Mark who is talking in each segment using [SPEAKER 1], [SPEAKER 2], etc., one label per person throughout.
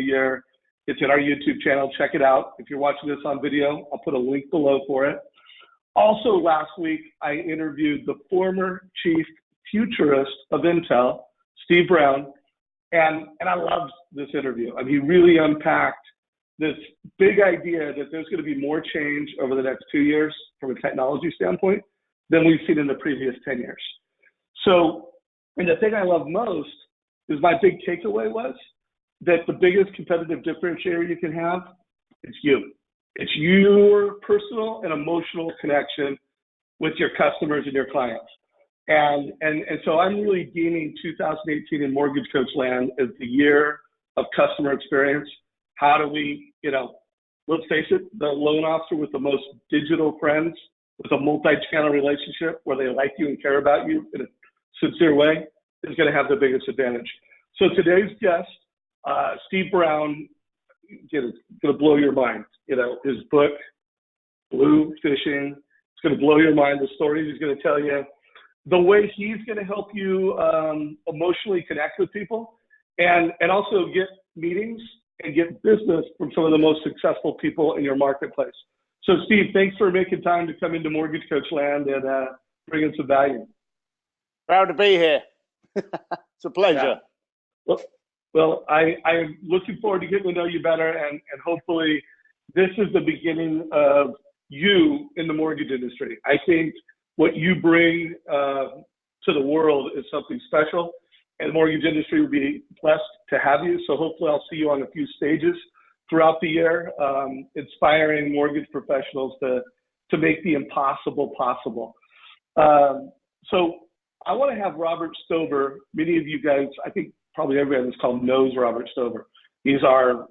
[SPEAKER 1] year. It's in our YouTube channel. Check it out. If you're watching this on video, I'll put a link below for it. Also, last week, I interviewed the former chief futurist of Intel, Steve Brown, and I loved this interview. I mean, he really unpacked this big idea that there's going to be more change over the next 2 years from a technology standpoint than we've seen in the previous 10 years. So, and the thing I love most is my big takeaway was that the biggest competitive differentiator you can have is you. It's your personal and emotional connection with your customers and your clients. And so I'm really deeming 2018 in Mortgage Coach land as the year of customer experience. How do we, let's face it, the loan officer with the most digital friends, with a multi-channel relationship where they like you and care about you in a sincere way, is going to have the biggest advantage. So today's guest, Steve Brown, is going to blow your mind. His book, Bluefishing, it's going to blow your mind. The stories he's going to tell you, the way he's going to help you emotionally connect with people, and also get meetings and get business from some of the most successful people in your marketplace. So Steve, thanks for making time to come into Mortgage Coach land and bring in some value.
[SPEAKER 2] Proud to be here. It's a pleasure.
[SPEAKER 1] Yeah. Well, I'm looking forward to getting to know you better, and hopefully this is the beginning of you in the mortgage industry. I think what you bring to the world is something special, and the mortgage industry will be blessed to have you. So hopefully I'll see you on a few stages throughout the year, inspiring mortgage professionals to make the impossible possible. So I want to have Robert Stover. Many of you guys, I think probably everybody on this call knows Robert Stover. He's our,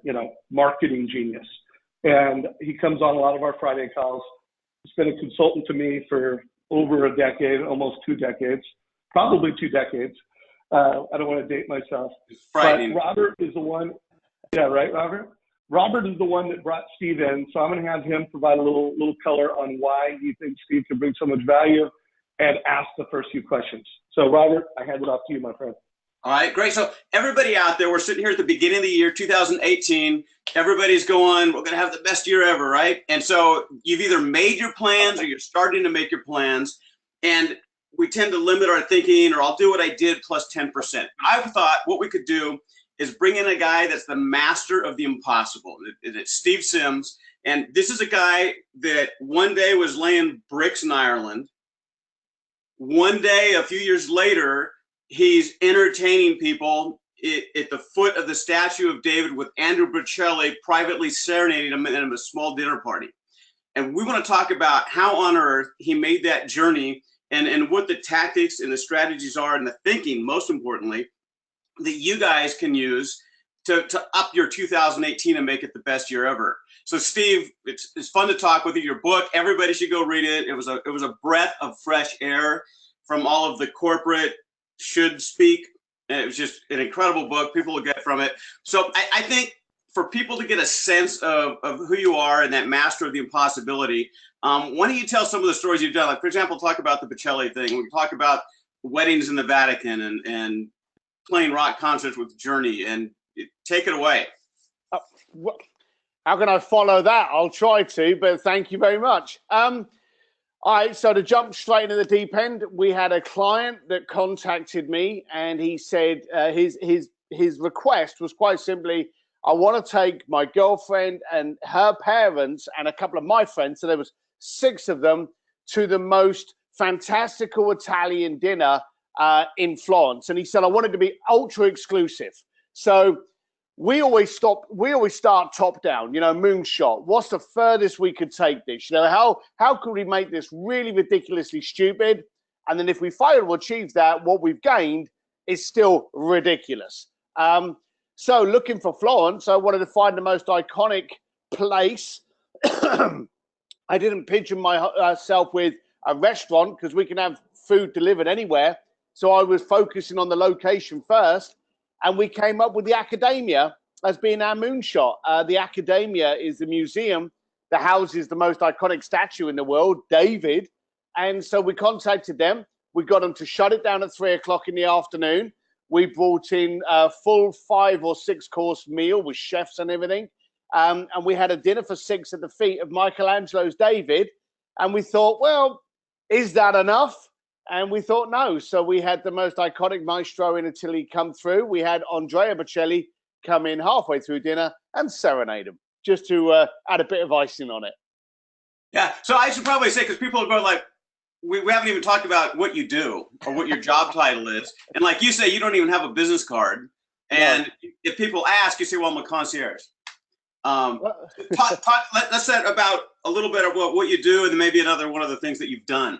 [SPEAKER 1] marketing genius. And he comes on a lot of our Friday calls. He's been a consultant to me for over a decade, almost 2 decades, probably 2 decades. I don't want to date myself. But Robert is the one. Yeah, right, Robert? Robert is the one that brought Steve in. So I'm going to have him provide a little color on why he thinks Steve can bring so much value and ask the first few questions. So Robert, I hand it off to you, my friend.
[SPEAKER 3] All right, great. So everybody out there, we're sitting here at the beginning of the year, 2018. Everybody's going, we're going to have the best year ever, right? And so you've either made your plans or you're starting to make your plans. And we tend to limit our thinking, or I'll do what I did plus 10%. I thought what we could do is bring in a guy that's the master of the impossible. It's Steve Sims. And this is a guy that one day was laying bricks in Ireland. One day, a few years later, he's entertaining people at the foot of the statue of David with Andrew Bocelli privately serenading him in a small dinner party. And we want to talk about how on earth he made that journey and what the tactics and the strategies are and the thinking, most importantly, that you guys can use to up your 2018 and make it the best year ever. So Steve, it's fun to talk with you. Your book, everybody should go read it. It was a breath of fresh air from all of the corporate should speak. It was just an incredible book. People will get from it. So I think for people to get a sense of who you are and that master of the impossibility, why don't you tell some of the stories you've done? Like, for example, talk about the Bocelli thing. We can talk about weddings in the Vatican and playing rock concerts with Journey, and take it away.
[SPEAKER 2] How can I follow that? I'll try to, but thank you very much. All right, so to jump straight into the deep end, we had a client that contacted me, and he said his request was quite simply, I want to take my girlfriend and her parents and a couple of my friends, so there was 6 of them, to the most fantastical Italian dinner in Florence. And he said, I wanted to be ultra exclusive. So we always start top down, moonshot. What's the furthest we could take this? How could we make this really ridiculously stupid? And then if we fail to achieve that, what we've gained is still ridiculous. So looking for Florence, I wanted to find the most iconic place. I didn't pigeon myself with a restaurant because we can have food delivered anywhere. So I was focusing on the location first. And we came up with the Academia as being our moonshot. The Academia is the museum that houses the most iconic statue in the world, David. And so we contacted them. We got them to shut it down at 3 o'clock in the afternoon. We brought in a full 5 or 6 course meal with chefs and everything. And we had a dinner for 6 at the feet of Michelangelo's David. And we thought, well, is that enough? And we thought, no. So we had the most iconic maestro in until he come through. We had Andrea Bocelli come in halfway through dinner and serenade him, just to add a bit of icing on it.
[SPEAKER 3] Yeah. So I should probably say, because people are going like, we haven't even talked about what you do or what your job title is. And like you say, you don't even have a business card. And if people ask, you say, well, I'm a concierge. Let's say about a little bit of what you do, and then maybe one of the things that you've done.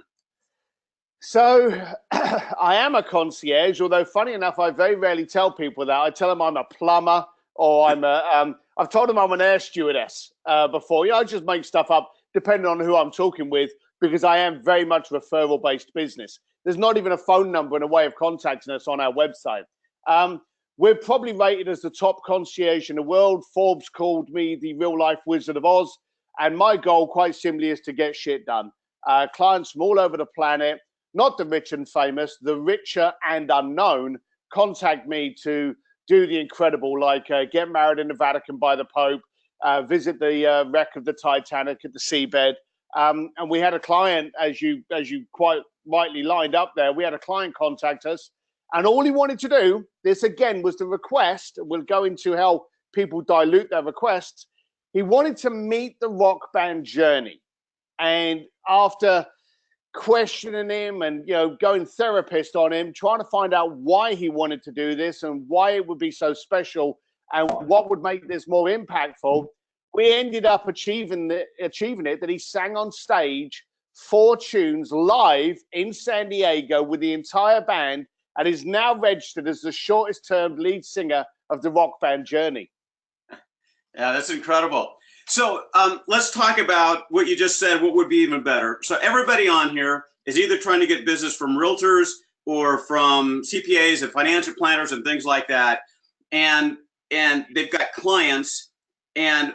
[SPEAKER 2] So I am a concierge, although funny enough, I very rarely tell people that. I tell them I'm a plumber, or I've told them I'm an air stewardess before. I just make stuff up depending on who I'm talking with, because I am very much referral-based business. There's not even a phone number and a way of contacting us on our website. We're probably rated as the top concierge in the world. Forbes called me the real-life Wizard of Oz. And my goal, quite simply, is to get shit done. Clients from all over the planet, not the rich and famous, the richer and unknown, contact me to do the incredible, like get married in the Vatican by the Pope, visit the wreck of the Titanic at the seabed. And we had a client, as you quite rightly lined up there, we had a client contact us, and all he wanted to do, this again was the request, we'll go into how people dilute their requests, he wanted to meet the rock band Journey. And after questioning him and going therapist on him, trying to find out why he wanted to do this and why it would be so special and what would make this more impactful, we ended up achieving it that he sang on stage 4 tunes live in San Diego with the entire band, and is now registered as the shortest term lead singer of the rock band Journey.
[SPEAKER 3] Yeah, that's incredible. So let's talk about what you just said, what would be even better. So everybody on here is either trying to get business from realtors or from CPAs and financial planners and things like that. And they've got clients. And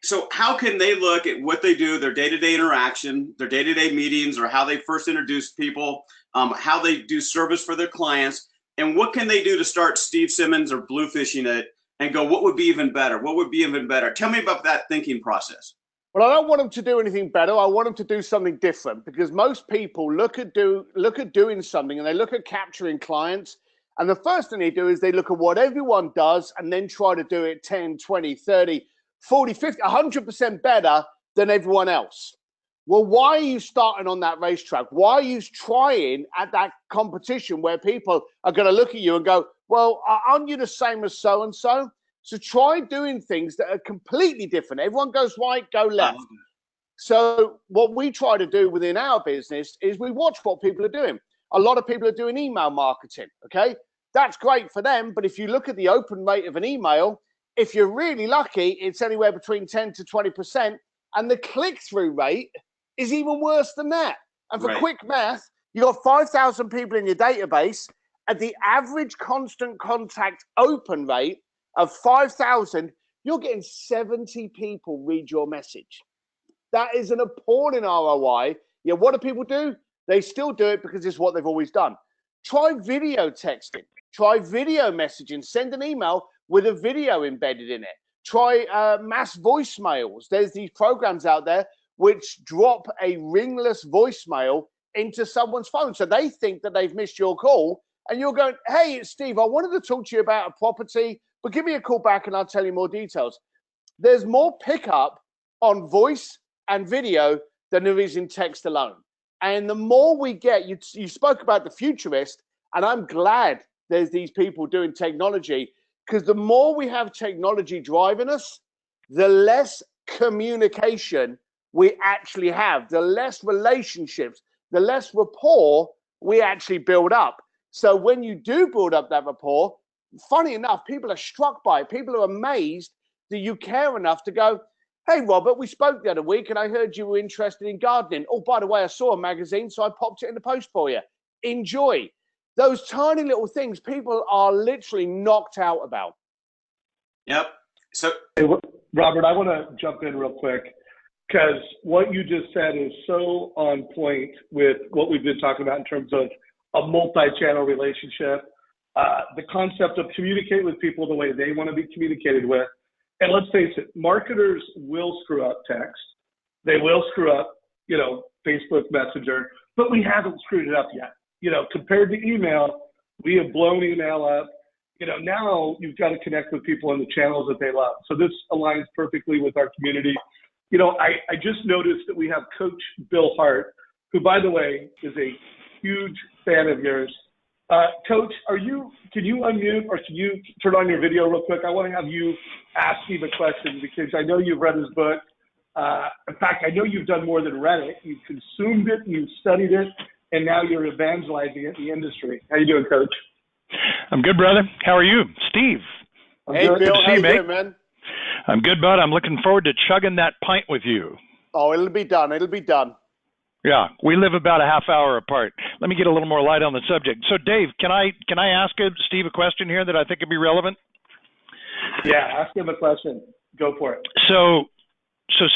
[SPEAKER 3] so how can they look at what they do, their day-to-day interaction, their day-to-day meetings, or how they first introduce people, how they do service for their clients, and what can they do to start Steve Simmons or Bluefishing it and go, what would be even better? What would be even better? Tell me about that thinking process.
[SPEAKER 2] Well, I don't want them to do anything better. I want them to do something different, because most people look at doing something and they look at capturing clients. And the first thing they do is they look at what everyone does and then try to do it 10, 20, 30, 40, 50, 100% better than everyone else. Well, why are you starting on that racetrack? Why are you trying at that competition where people are going to look at you and go, well, aren't you the same as so-and-so? So try doing things that are completely different. Everyone goes right, go left. So what we try to do within our business is we watch what people are doing. A lot of people are doing email marketing, okay? That's great for them, but if you look at the open rate of an email, if you're really lucky, it's anywhere between 10 to 20%, and the click-through rate is even worse than that. And for quick math, you got 5,000 people in your database. At the average constant contact open rate of 5,000, you're getting 70 people read your message. That is an appalling ROI. Yeah, what do people do? They still do it because it's what they've always done. Try video texting. Try video messaging. Send an email with a video embedded in it. Try mass voicemails. There's these programs out there which drop a ringless voicemail into someone's phone. So they think that they've missed your call, and you're going, hey, it's Steve. I wanted to talk to you about a property, but give me a call back and I'll tell you more details. There's more pickup on voice and video than there is in text alone. And the more we get, you spoke about the futurist, and I'm glad there's these people doing technology, because the more we have technology driving us, the less communication we actually have, the less relationships, the less rapport we actually build up. So when you do build up that rapport, funny enough, people are struck by it. People are amazed that you care enough to go, hey, Robert, we spoke the other week and I heard you were interested in gardening. Oh, by the way, I saw a magazine, so I popped it in the post for you. Enjoy. Those tiny little things people are literally knocked out about.
[SPEAKER 3] Yep. So,
[SPEAKER 1] hey, Robert, I want to jump in real quick, because what you just said is so on point with what we've been talking about in terms of a multi-channel relationship. the concept of communicate with people the way they want to be communicated with. And let's face it, marketers will screw up text. They will screw up, Facebook Messenger, but we haven't screwed it up yet. Compared to email, we have blown email up. Now you've got to connect with people in the channels that they love. So this aligns perfectly with our community. I just noticed that we have Coach Bill Hart, who, by the way, is a huge fan of yours. Coach, can you unmute or can you turn on your video real quick? I want to have you ask him a question because I know you've read his book. In fact, I know you've done more than read it. You've consumed it, you've studied it, and now you're evangelizing it in the industry. How you doing, Coach?
[SPEAKER 4] I'm good, brother. How are you? Steve.
[SPEAKER 2] Hey, Bill. How you doing, man?
[SPEAKER 4] I'm good, bud. I'm looking forward to chugging that pint with you.
[SPEAKER 2] Oh, it'll be done. It'll be done.
[SPEAKER 4] Yeah, we live about a half hour apart. Let me get a little more light on the subject. So, Dave, can I ask Steve a question here that I think would be relevant?
[SPEAKER 1] Yeah, ask him a question. Go for it.
[SPEAKER 4] So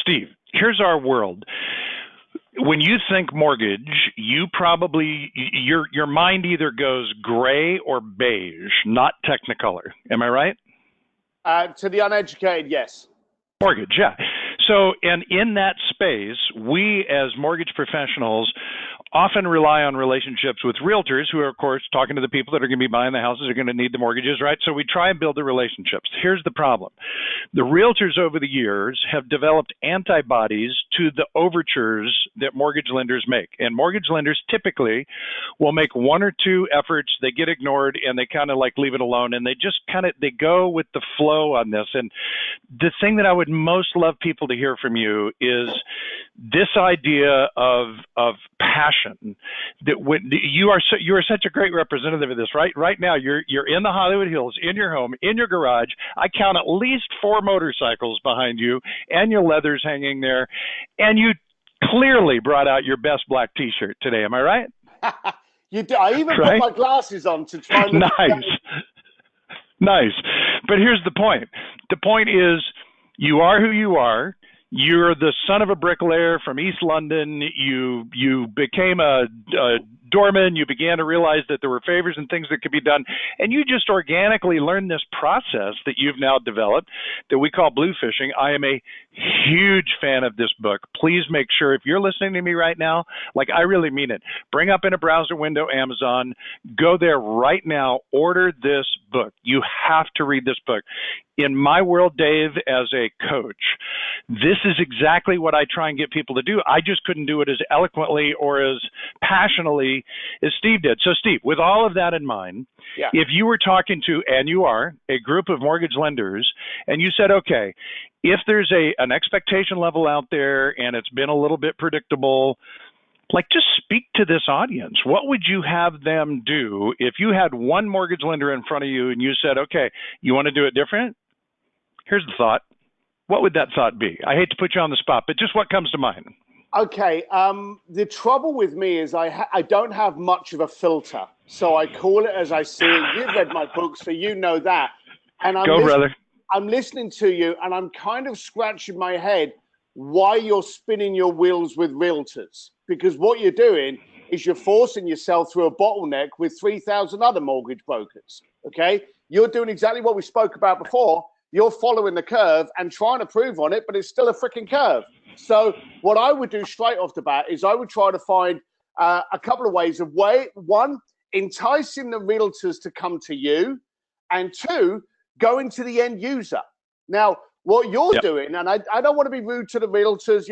[SPEAKER 4] Steve, here's our world. When you think mortgage, you probably your mind either goes gray or beige, not Technicolor. Am I right?
[SPEAKER 2] To the uneducated, yes.
[SPEAKER 4] Mortgage, yeah. So, and in that space, we as mortgage professionals often rely on relationships with realtors who are, of course, talking to the people that are going to be buying the houses, are going to need the mortgages, right? So we try and build the relationships. Here's the problem. The realtors over the years have developed antibodies to the overtures that mortgage lenders make. And mortgage lenders typically will make one or two efforts, they get ignored, and they kind of like leave it alone. And they just they go with the flow on this. And the thing that I would most love people to hear from you is this idea of passion. That when you are such a great representative of this, right? Right now, you're in the Hollywood Hills, in your home, in your garage. I count at least 4 motorcycles behind you, and your leathers hanging there, and you clearly brought out your best black T-shirt today. Am I right?
[SPEAKER 2] You do. I even put my glasses on to try and look
[SPEAKER 4] Nice. But here's the point. The point is, you are who you are. You're the son of a bricklayer from East London. You became a doorman. You began to realize that there were favors and things that could be done. And you just organically learned this process that you've now developed that we call Bluefishing. I am a huge fan of this book. Please make sure, if you're listening to me right now, like I really mean it, bring up in a browser window Amazon, go there right now, order this book. You have to read this book. In my world, Dave, as a coach, this is exactly what I try and get people to do. I just couldn't do it as eloquently or as passionately as Steve did. So, Steve, with all of that in mind, if you were talking to, and you are, a group of mortgage lenders, and you said, okay, if there's an expectation level out there and it's been a little bit predictable, like, just speak to this audience. What would you have them do if you had one mortgage lender in front of you and you said, okay, you want to do it different? Here's the thought. What would that thought be? I hate to put you on the spot, but just what comes to mind?
[SPEAKER 2] Okay. The trouble with me is I don't have much of a filter. So I call it as I see it. You've read my book, so you know that. And
[SPEAKER 4] brother.
[SPEAKER 2] I'm listening to you, and I'm kind of scratching my head why you're spinning your wheels with realtors. Because what you're doing is you're forcing yourself through a bottleneck with 3,000 other mortgage brokers, okay? You're doing exactly what we spoke about before. You're following the curve and trying to prove on it, but it's still a freaking curve. So what I would do straight off the bat is I would try to find a couple of ways of one, enticing the realtors to come to you, and 2, going to the end user. Now, what you're doing, and I don't want to be rude to the realtors,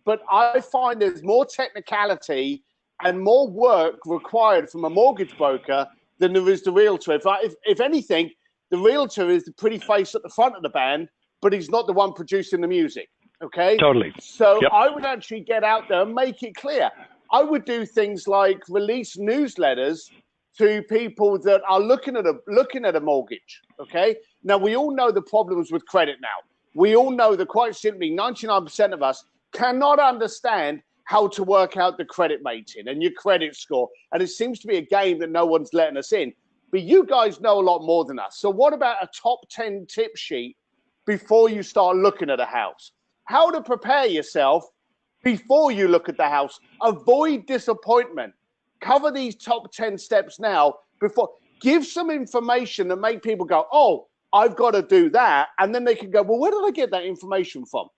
[SPEAKER 2] but I find there's more technicality and more work required from a mortgage broker than there is the realtor. If anything, the realtor is the pretty face at the front of the band, but he's not the one producing the music. Okay?
[SPEAKER 4] Totally.
[SPEAKER 2] So I would actually get out there and make it clear. I would do things like release newsletters to people that are looking at a mortgage. Okay? Now, we all know the problems with credit now. We all know that quite simply 99% of us cannot understand how to work out the credit rating and your credit score. And it seems to be a game that no one's letting us in. But you guys know a lot more than us. So what about a top 10 tip sheet before you start looking at a house? How to prepare yourself before you look at the house. Avoid disappointment. Cover these top 10 steps now before. give some information that make people go, oh, I've got to do that. And then they can go, well, where did I get that information from?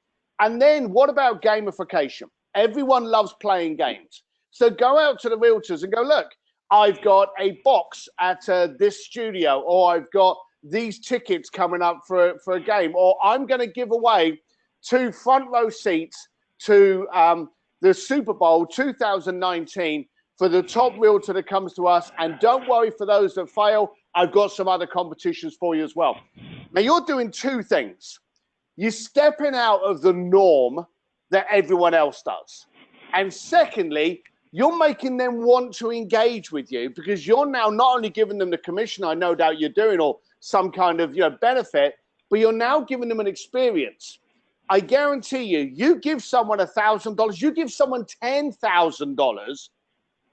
[SPEAKER 2] And then what about gamification? Everyone loves playing games. So go out to the realtors and go, look, I've got a box at this studio, or I've got these tickets coming up for a game, or I'm going to give away 2 front row seats to the Super Bowl 2019 for the top realtor that comes to us. And don't worry for those that fail. I've got some other competitions for you as well. Now, you're doing 2 things. You're stepping out of the norm that everyone else does. And secondly, you're making them want to engage with you, because you're now not only giving them the commission I no doubt you're doing, or some kind of benefit, but you're now giving them an experience. I guarantee you give someone $1,000, you give someone $10,000,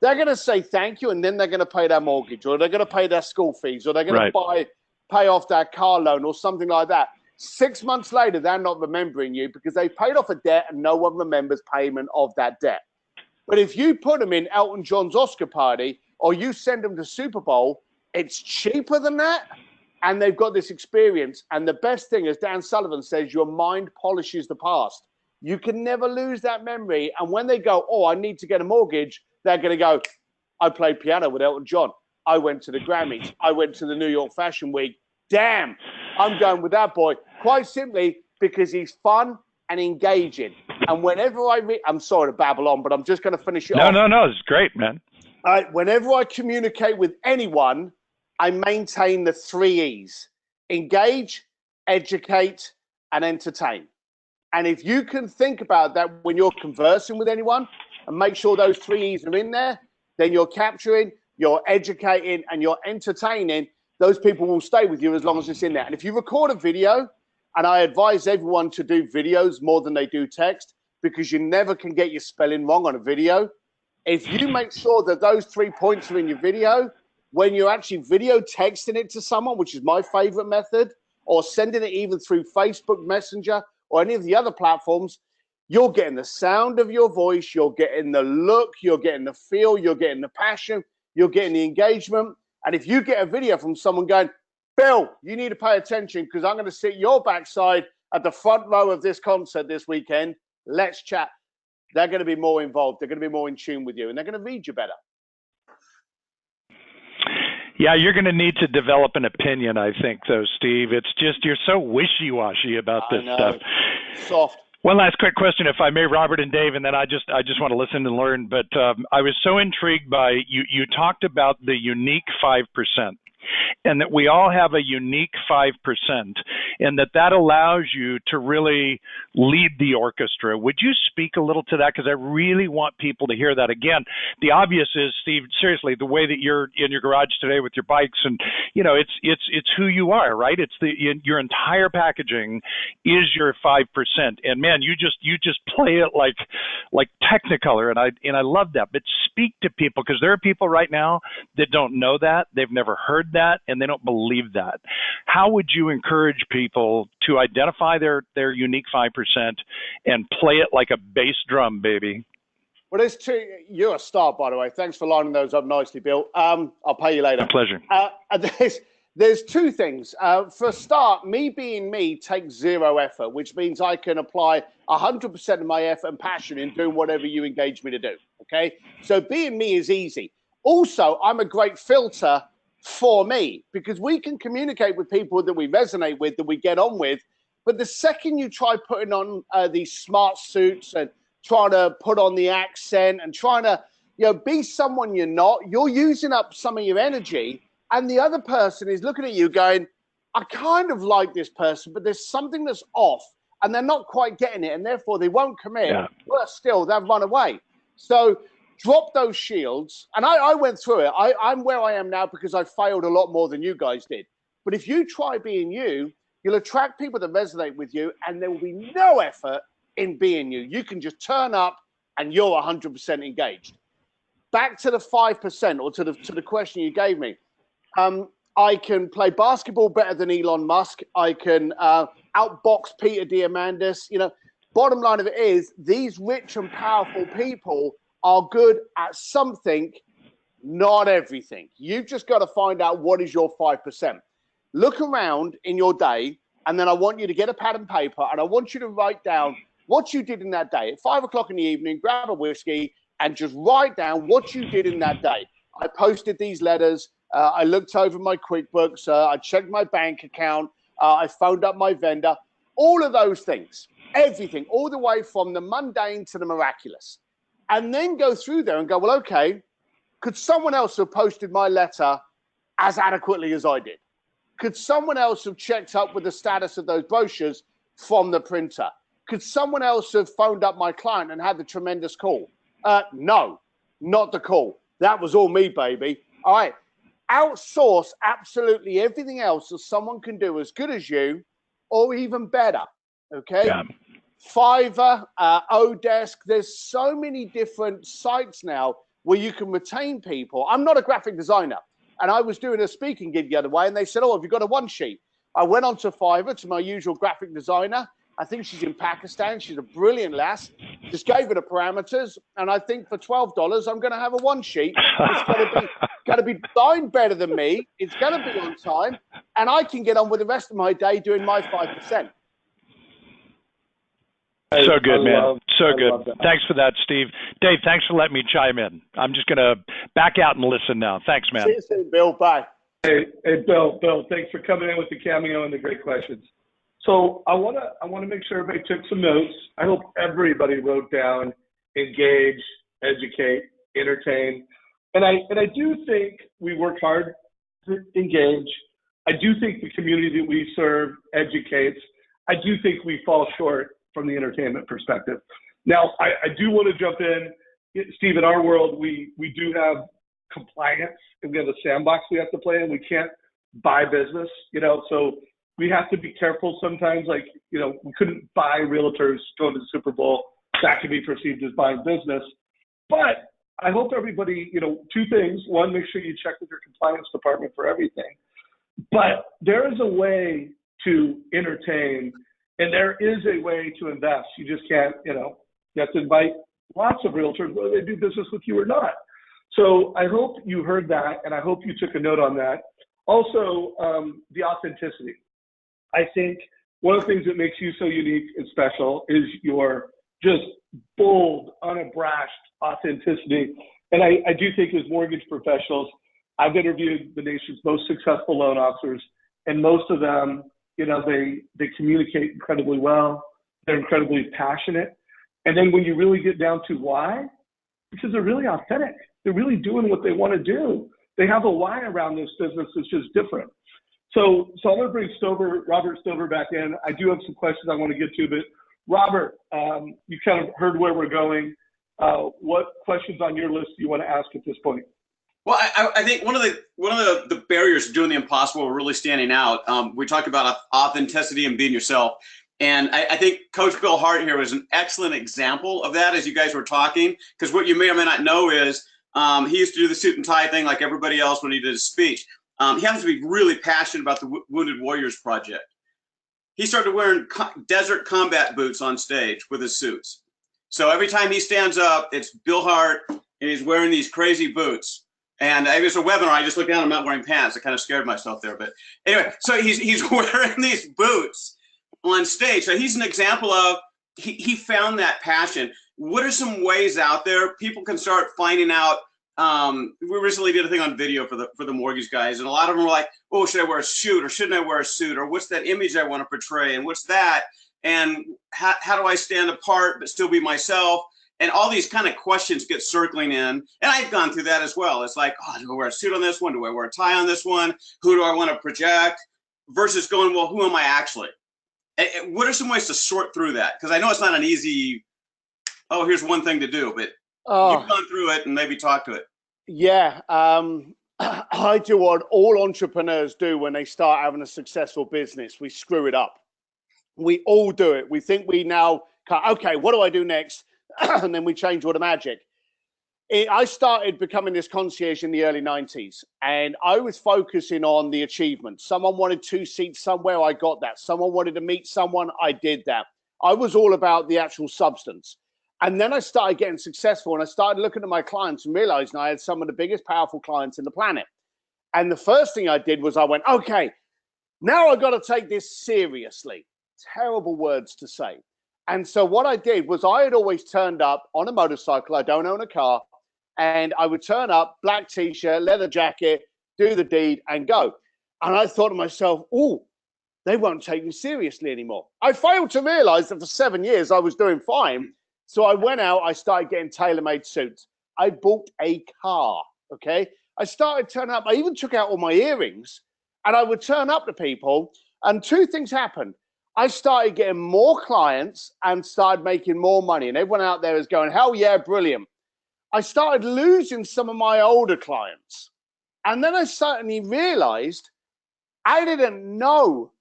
[SPEAKER 2] they're going to say thank you, and then they're going to pay their mortgage, or they're going to pay their school fees, or they're going to pay off their car loan, or something like that. 6 months later, they're not remembering you because they paid off a debt and no one remembers payment of that debt. But if you put them in Elton John's Oscar party, or you send them to Super Bowl, it's cheaper than that, and they've got this experience. And the best thing, as Dan Sullivan says, your mind polishes the past. You can never lose that memory. And when they go, oh, I need to get a mortgage, they're going to go, I played piano with Elton John. I went to the Grammys. I went to the New York Fashion Week. Damn, I'm going with that boy. Quite simply because he's fun and engaging. And whenever I'm sorry to babble on, but I'm just going to finish it off.
[SPEAKER 4] No, it's great, man.
[SPEAKER 2] Whenever I communicate with anyone, I maintain the 3 E's: engage, educate, and entertain. And if you can think about that when you're conversing with anyone and make sure those 3 E's are in there, then you're capturing, you're educating, and you're entertaining. Those people will stay with you as long as it's in there. And if you record a video, and I advise everyone to do videos more than they do text, because you never can get your spelling wrong on a video. If you make sure that those 3 points are in your video, when you're actually video texting it to someone, which is my favorite method, or sending it even through Facebook Messenger or any of the other platforms, you're getting the sound of your voice, you're getting the look, you're getting the feel, you're getting the passion, you're getting the engagement. And if you get a video from someone going, Bill, you need to pay attention because I'm going to sit your backside at the front row of this concert this weekend, let's chat. They're going to be more involved. They're going to be more in tune with you, and they're going to read you better.
[SPEAKER 4] Yeah, you're going to need to develop an opinion, I think, though, Steve. It's just you're so wishy-washy about this stuff.
[SPEAKER 2] Soft.
[SPEAKER 4] One last quick question, if I may, Robert and Dave, and then I just want to listen and learn. But I was so intrigued by you talked about the unique 5%. And that we all have a unique 5%, and that allows you to really lead the orchestra. Would you speak a little to that? Because I really want people to hear that. Again, the obvious is, Steve, seriously, the way that you're in your garage today with your bikes, and it's who you are, right? It's your entire packaging is your 5%. And man, you just play it like Technicolor, and I love that. But speak to people, because there are people right now that don't know that, they've never heard that, and they don't believe that. How would you encourage people to identify their unique 5% and play it like a bass drum, baby?
[SPEAKER 2] Well, there's 2. You're a star, by the way. Thanks for lining those up nicely, Bill. I'll pay you later.
[SPEAKER 4] My pleasure.
[SPEAKER 2] There's 2 things. For a start, me being me takes 0 effort, which means I can apply 100% of my effort and passion in doing whatever you engage me to do. Okay? So being me is easy. Also, I'm a great filter for me, because we can communicate with people that we resonate with, that we get on with. But the second you try putting on these smart suits and trying to put on the accent and trying to be someone you're not, you're using up some of your energy, and the other person is looking at you going, I kind of like this person, but there's something that's off, and they're not quite getting it, and therefore they won't commit. Yeah. But still, they'll run away. So drop those shields. And I went through it. I'm where I am now because I failed a lot more than you guys did. But if you try being you, you'll attract people that resonate with you, and there will be no effort in being you. You can just turn up and you're 100% engaged. Back to the 5%, or to the question you gave me. I can play basketball better than Elon Musk. I can outbox Peter Diamandis. Bottom line of it is, these rich and powerful people are good at something not everything. You've just got to find out what is your 5%. Look around in your day, and then I want you to get a pad and paper, and I want you to write down what you did in that day. At 5 o'clock in the evening, grab a whiskey and just write down what you did in that day. I posted these letters. I looked over my QuickBooks. I checked my bank account. I phoned up my vendor. All of those things, everything, all the way from the mundane to the miraculous. And then go through there and go, well, okay, could someone else have posted my letter as adequately as I did? Could someone else have checked up with the status of those brochures from the printer? Could someone else have phoned up my client and had the tremendous call? No, not the call. That was all me, baby. All right. Outsource absolutely everything else that someone can do as good as you or even better. Okay.
[SPEAKER 4] Yeah.
[SPEAKER 2] Fiverr, Odesk. There's so many different sites now where you can retain people. I'm not a graphic designer, and I was doing a speaking gig the other way, and they said, oh, have you got a one sheet? I went on to Fiverr to my usual graphic designer. I think she's in Pakistan. She's a brilliant lass. Just gave her the parameters, and I think for $12, I'm going to have a one sheet. It's going to be designed better than me. It's going to be on time, and I can get on with the rest of my day doing my 5%.
[SPEAKER 4] So good, man. So good. Thanks for that, Steve. Dave, thanks for letting me chime in. I'm just going to back out and listen now. Thanks, man.
[SPEAKER 2] See you soon, Bill. Bye.
[SPEAKER 1] Hey, Bill, thanks for coming in with the cameo and the great questions. So I want to make sure everybody took some notes. I hope everybody wrote down engage, educate, entertain. And I do think we work hard to engage. I do think the community that we serve educates. I do think we fall short from the entertainment perspective. Now, I do want to jump in. Steve, in our world, we do have compliance, and we have a sandbox we have to play in. We can't buy business, so we have to be careful sometimes. Like, we couldn't buy realtors going to the Super Bowl. That could be perceived as buying business. But I hope everybody, two things. One, make sure you check with your compliance department for everything. But there is a way to entertain, and there is a way to invest. You just can't, you have to invite lots of realtors, whether they do business with you or not. So I hope you heard that, and I hope you took a note on that. Also, the authenticity. I think one of the things that makes you so unique and special is your just bold, unabashed authenticity. And I do think as mortgage professionals, I've interviewed the nation's most successful loan officers, and most of them, they communicate incredibly well. They're incredibly passionate. And then when you really get down to why, because they're really authentic. They're really doing what they want to do. They have a why around this business that's just different. So I'm going to bring Robert Stover back in. I do have some questions I want to get to, but Robert, you kind of heard where we're going. What questions on your list do you want to ask at this point?
[SPEAKER 3] Well, I think one of the barriers to doing the impossible are really standing out. We talked about authenticity and being yourself. And I think Coach Bill Hart here was an excellent example of that as you guys were talking, because what you may or may not know is he used to do the suit and tie thing like everybody else when he did his speech. He happens to be really passionate about the Wounded Warriors Project. He started wearing desert combat boots on stage with his suits. So every time he stands up, it's Bill Hart, and he's wearing these crazy boots. And it was a webinar. I just looked down. I'm not wearing pants. I kind of scared myself there. But anyway, so he's wearing these boots on stage. So he's an example of he found that passion. What are some ways out there people can start finding out? We recently did a thing on video for the mortgage guys, and a lot of them were like, "Oh, should I wear a suit or shouldn't I wear a suit? Or what's that image I want to portray? And what's that? And how do I stand apart but still be myself?" And all these kind of questions get circling in. And I've gone through that as well. It's like, oh, do I wear a suit on this one? Do I wear a tie on this one? Who do I want to project? Versus going, well, who am I actually? And what are some ways to sort through that? Because I know it's not an easy, oh, here's one thing to do, but you've gone through it and maybe talk to it.
[SPEAKER 2] Yeah. I do what all entrepreneurs do when they start having a successful business. We screw it up. We all do it. We think we now, okay, what do I do next? And then we change all the magic. I started becoming this concierge in the early 90s, and I was focusing on the achievement. Someone wanted 2 seats somewhere, I got that. Someone wanted to meet someone, I did that. I was all about the actual substance. And then I started getting successful, and I started looking at my clients and realizing I had some of the biggest, powerful clients in the planet. And the first thing I did was I went, okay, now I've got to take this seriously. Terrible words to say. And so what I did was I had always turned up on a motorcycle. I don't own a car. And I would turn up, black t-shirt, leather jacket, do the deed and go. And I thought to myself, oh, they won't take me seriously anymore. I failed to realize that for 7 years I was doing fine. So I went out, I started getting tailor-made suits. I bought a car, okay? I started turning up. I even took out all my earrings, and I would turn up to people, and two things happened. I started getting more clients and started making more money, and everyone out there is going, hell yeah, brilliant. I started losing some of my older clients, and then I suddenly realized I didn't know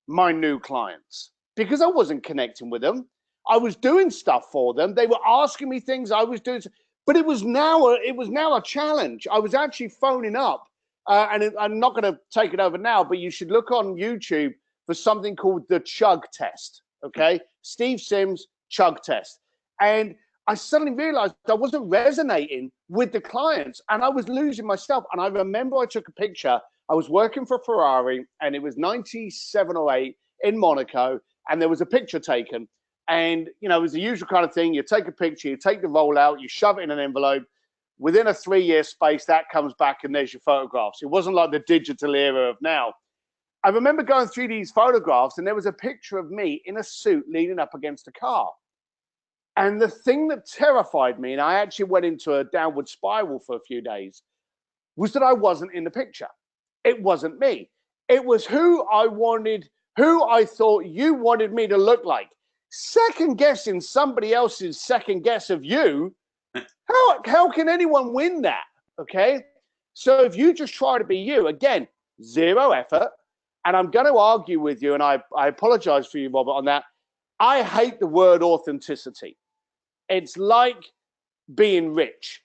[SPEAKER 2] my new clients because I wasn't connecting with them. I was doing stuff for them. They were asking me things. I was doing, but it was now a challenge. I was actually phoning up, I'm not going to take it over now, but you should look on YouTube for something called the chug test. Okay, Steve Sims chug test, and I suddenly realized I wasn't resonating with the clients, and I was losing myself. And I remember I took a picture. I was working for Ferrari, and it was 97 or 8 in Monaco, and there was a picture taken. And, you know, it was the usual kind of thing. You take a picture, you take the roll out, you shove it in an envelope. Within a 3-year space, that comes back and there's your photographs. It wasn't like the digital era of now. I remember going through these photographs and there was a picture of me in a suit leaning up against a car. And the thing that terrified me, and I actually went into a downward spiral for a few days, was that I wasn't in the picture. It wasn't me. It was who I wanted, who I thought you wanted me to look like. Second guessing somebody else's second guess of you, how can anyone win that? Okay, so if you just try to be you, again, zero effort. And I'm going to argue with you, and I apologize for you, Robert, on that. I hate the word authenticity. It's like being rich.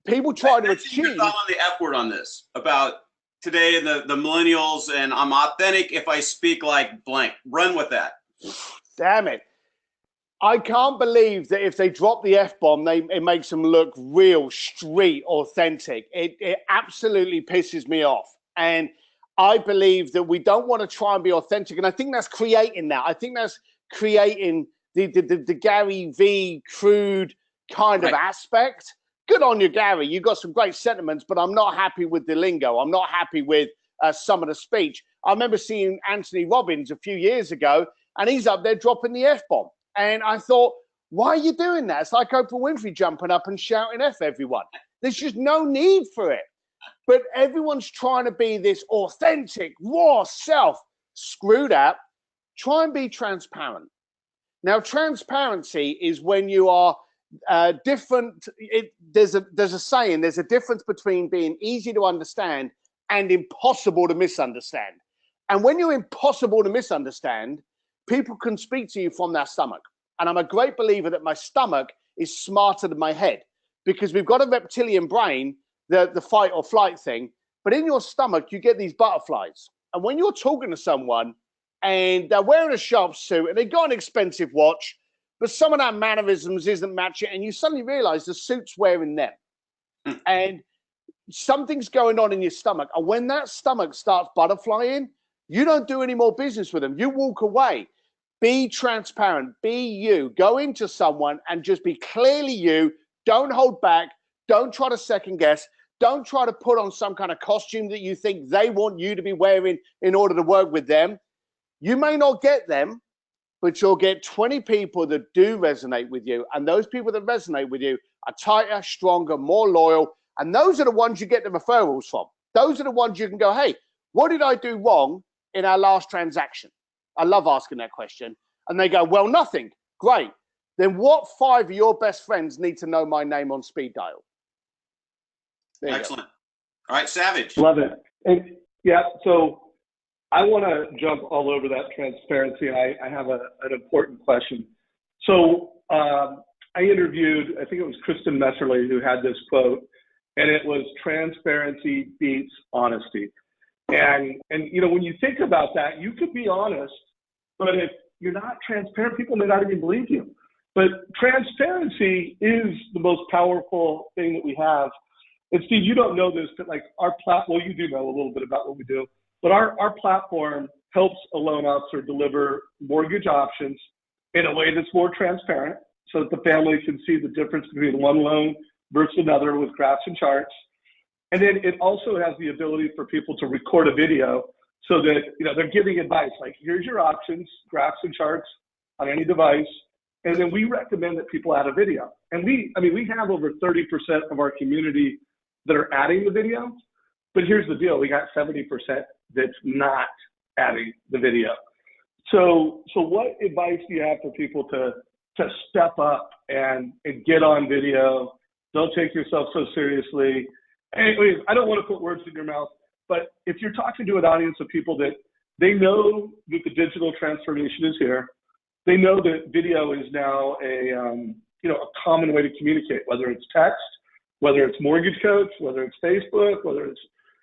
[SPEAKER 2] People try to achieve.
[SPEAKER 3] Your thought on the F word on this about today and the millennials, and I'm authentic if I speak like blank. Run with that.
[SPEAKER 2] Damn it. I can't believe that if they drop the F-bomb, it makes them look real, street, authentic. It absolutely pisses me off. And I believe that we don't want to try and be authentic. And I think that's creating that. I think that's creating the Gary V crude kind of aspect. Good on you, Gary. You got some great sentiments, but I'm not happy with the lingo. I'm not happy with some of the speech. I remember seeing Anthony Robbins a few years ago, and he's up there dropping the F-bomb. And I thought, why are you doing that? It's like Oprah Winfrey jumping up and shouting F everyone. There's just no need for it. But everyone's trying to be this authentic, raw self. Screw that. Try and be transparent. Now, transparency is when you are different. There's a saying, there's a difference between being easy to understand and impossible to misunderstand. And when you're impossible to misunderstand, people can speak to you from their stomach. And I'm a great believer that my stomach is smarter than my head, because we've got a reptilian brain, the fight or flight thing, but in your stomach, you get these butterflies. And when you're talking to someone and they're wearing a sharp suit and they got an expensive watch, but some of that mannerisms isn't matching, and you suddenly realize the suit's wearing them. And something's going on in your stomach. And when that stomach starts butterflying, you don't do any more business with them. You walk away. Be transparent. Be you. Go into someone and just be clearly you. Don't hold back. Don't try to second guess. Don't try to put on some kind of costume that you think they want you to be wearing in order to work with them. You may not get them, but you'll get 20 people that do resonate with you. And those people that resonate with you are tighter, stronger, more loyal. And those are the ones you get the referrals from. Those are the ones you can go, hey, what did I do wrong in our last transaction? I love asking that question. And they go, well, nothing. Great. Then what 5 of your best friends need to know my name on speed dial?
[SPEAKER 3] Excellent. All right, Savage.
[SPEAKER 1] Love it. And yeah, so I want to jump all over that transparency. I have an important question. So I interviewed, I think it was Kristen Messerly who had this quote, and it was transparency beats honesty. And you know, when you think about that, you could be honest, but if you're not transparent, people may not even believe you. But transparency is the most powerful thing that we have. And Steve, you don't know this, but like our platform, well, you do know a little bit about what we do, but our platform helps a loan officer deliver mortgage options in a way that's more transparent so that the family can see the difference between one loan versus another with graphs and charts. And then it also has the ability for people to record a video so that, you know, they're giving advice like, here's your options, graphs and charts on any device. And then we recommend that people add a video. And we have over 30% of our community that are adding the video, but here's the deal. We got 70% that's not adding the video. So what advice do you have for people to step up and get on video? Don't take yourself so seriously. Anyways, I don't want to put words in your mouth, but if you're talking to an audience of people that they know that the digital transformation is here, they know that video is now a common way to communicate, whether it's text, whether it's mortgage coach, whether it's Facebook, whether it's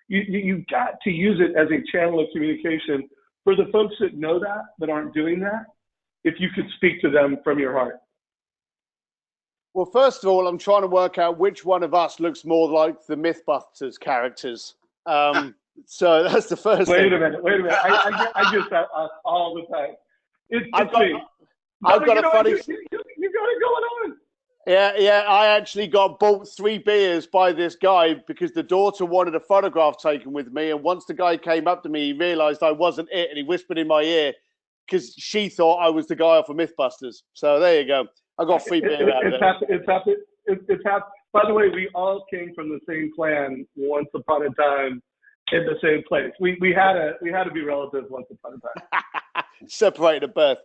[SPEAKER 1] you've got to use it as a channel of communication. For the folks that know that aren't doing that, if you could speak to them from your heart.
[SPEAKER 2] Well, first of all, I'm trying to work out which one of us looks more like the Mythbusters characters. So that's the first thing.
[SPEAKER 1] Wait a minute. I get that all the time.
[SPEAKER 2] I've got a funny...
[SPEAKER 1] You got it going on.
[SPEAKER 2] Yeah, I actually got bought 3 beers by this guy because the daughter wanted a photograph taken with me. And once the guy came up to me, he realized I wasn't it. And he whispered in my ear because she thought I was the guy off of Mythbusters. So there you go. I got 3 beers out of it.
[SPEAKER 1] It's happened. By the way, we all came from the same clan once upon a time in the same place. We had to be relatives once upon a time.
[SPEAKER 2] Separated at birth.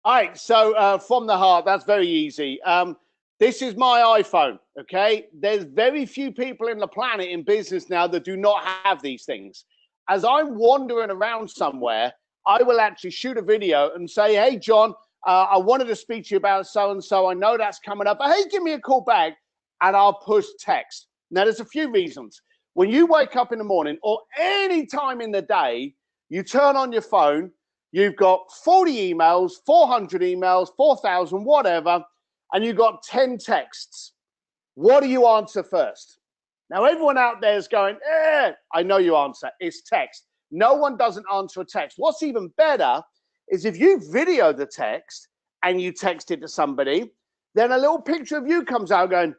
[SPEAKER 2] All right. So from the heart, that's very easy. This is my iPhone, okay? There's very few people in the planet in business now that do not have these things. As I'm wandering around somewhere, I will actually shoot a video and say, hey, John, I wanted to speak to you about so-and-so. I know that's coming up. But hey, give me a call back, and I'll push text. Now, there's a few reasons. When you wake up in the morning or any time in the day, you turn on your phone, you've got 40 emails, 400 emails, 4,000, whatever, and you've got 10 texts. What do you answer first? Now, everyone out there is going, I know you answer. It's text. No one doesn't answer a text. What's even better is if you video the text and you text it to somebody, then a little picture of you comes out going,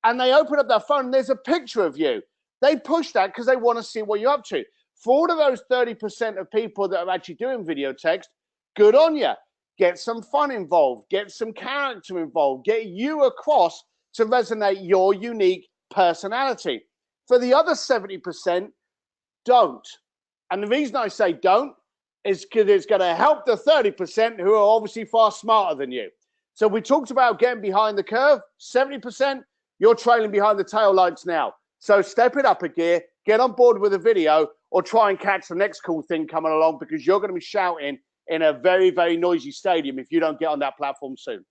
[SPEAKER 2] and they open up their phone and there's a picture of you. They push that because they want to see what you're up to. For all of those 30% of people that are actually doing video text, good on you. Get some fun involved, get some character involved, get you across to resonate your unique personality. For the other 70%, don't. And the reason I say don't is because it's going to help the 30% who are obviously far smarter than you. So we talked about getting behind the curve. 70%, you're trailing behind the tail lights now. So step it up a gear, get on board with a video, or try and catch the next cool thing coming along because you're going to be shouting in a very, very noisy stadium if you don't get on that platform soon.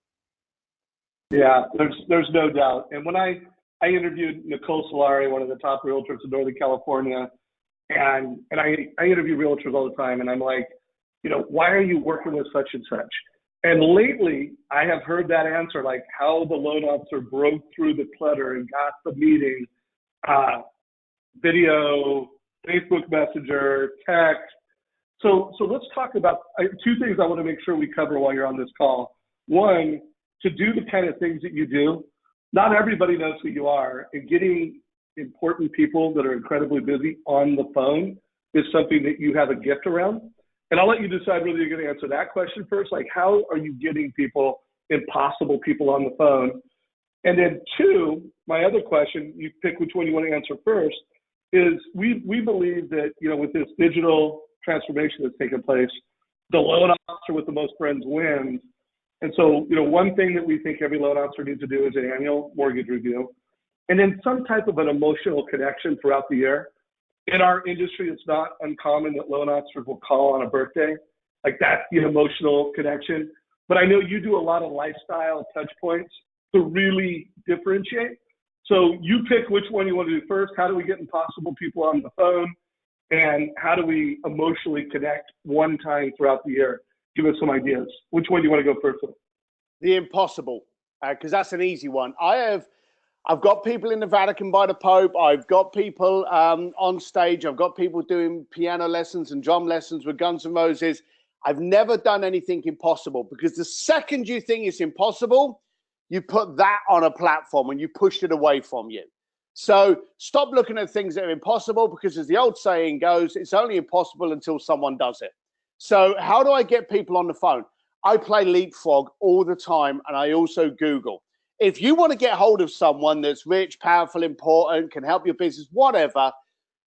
[SPEAKER 1] Yeah, there's no doubt. And when I interviewed Nicole Solari, one of the top realtors in Northern California, and I interview realtors all the time, and I'm like, why are you working with such and such? And lately, I have heard that answer, like how the loan officer broke through the clutter and got the meeting, video, Facebook Messenger, text. So let's talk about 2 things I want to make sure we cover while you're on this call. One, to do the kind of things that you do, not everybody knows who you are, and getting important people that are incredibly busy on the phone is something that you have a gift around. And I'll let you decide whether you're going to answer that question first, like how are you getting people, impossible people on the phone? And then 2, my other question, you pick which one you want to answer first, is we believe that, with this digital transformation that's taken place, the loan officer with the most friends wins. And so, one thing that we think every loan officer needs to do is an annual mortgage review, and then some type of an emotional connection throughout the year. In our industry, it's not uncommon that loan officers will call on a birthday. Like that's the emotional connection. But I know you do a lot of lifestyle touch points to really differentiate. So you pick which one you want to do first. How do we get impossible people on the phone? And how do we emotionally connect one time throughout the year? Give us some ideas. Which one do you want to go first with?
[SPEAKER 2] the impossible, because that's an easy one. I've got people in the Vatican by the Pope. I've got people on stage. I've got people doing piano lessons and drum lessons with Guns N' Roses. I've never done anything impossible, because the second you think it's impossible, you put that on a platform and you push it away from you. So stop looking at things that are impossible, because as the old saying goes, it's only impossible until someone does it. So how do I get people on the phone? I play leapfrog all the time, and I also Google. If you want to get hold of someone that's rich, powerful, important, can help your business, whatever,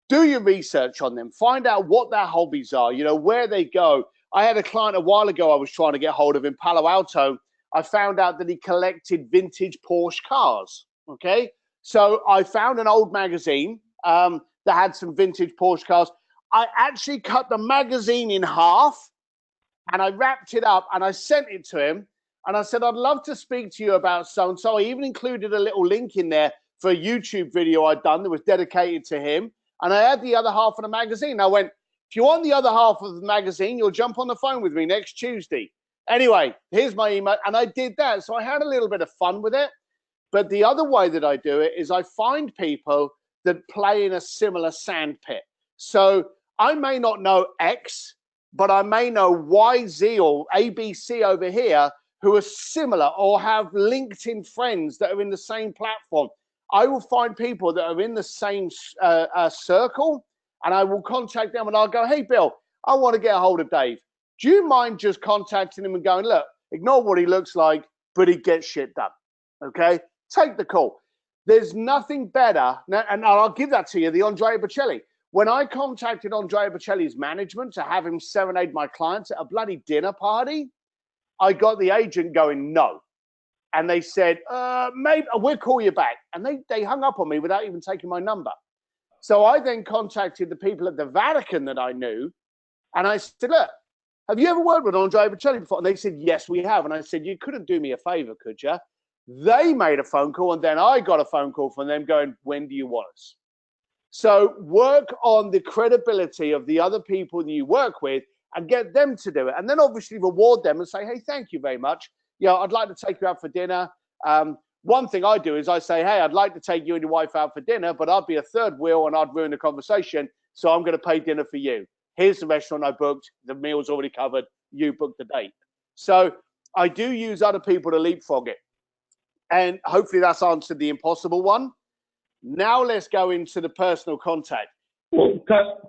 [SPEAKER 2] do your research on them. Find out what their hobbies are, you know, where they go. I had a client a while ago I was trying to get hold of in Palo Alto. I found out that he collected vintage Porsche cars, okay? So I found an old magazine that had some vintage Porsche cars. I actually cut the magazine in half, and I wrapped it up, and I sent it to him. And I said, I'd love to speak to you about so-and-so. I even included a little link in there for a YouTube video I'd done that was dedicated to him. And I had the other half of the magazine. I went, if you want the other half of the magazine, you'll jump on the phone with me next Tuesday. Anyway, here's my email. And I did that. So I had a little bit of fun with it. But the other way that I do it is I find people that play in a similar sandpit. So I may not know X, but I may know Y, Z, or ABC over here, who are similar or have LinkedIn friends that are in the same platform. I will find people that are in the same circle, and I will contact them, and I'll go, hey, Bill, I want to get a hold of Dave. Do you mind just contacting him and going, look, ignore what he looks like, but he gets shit done, okay? Take the call. There's nothing better, and I'll give that to you, the Andrea Bocelli. When I contacted Andrea Bocelli's management to have him serenade my clients at a bloody dinner party, I got the agent going, no. And they said, maybe we'll call you back. And they hung up on me without even taking my number. So I then contacted the people at the Vatican that I knew. And I said, look, have you ever worked with Andrea Bocelli before? And they said, yes, we have. And I said, you couldn't do me a favor, could you? They made a phone call, and then I got a phone call from them going, when do you want us? So work on the credibility of the other people that you work with and get them to do it. And then obviously reward them and say, hey, thank you very much. You know, I'd like to take you out for dinner. One thing I do is I say, hey, I'd like to take you and your wife out for dinner, but I'd be a third wheel and I'd ruin the conversation. So I'm going to pay dinner for you. Here's the restaurant I booked. The meal's already covered. You booked the date. So I do use other people to leapfrog it. And hopefully that's answered the impossible one. Now let's go into the personal contact.
[SPEAKER 1] Well,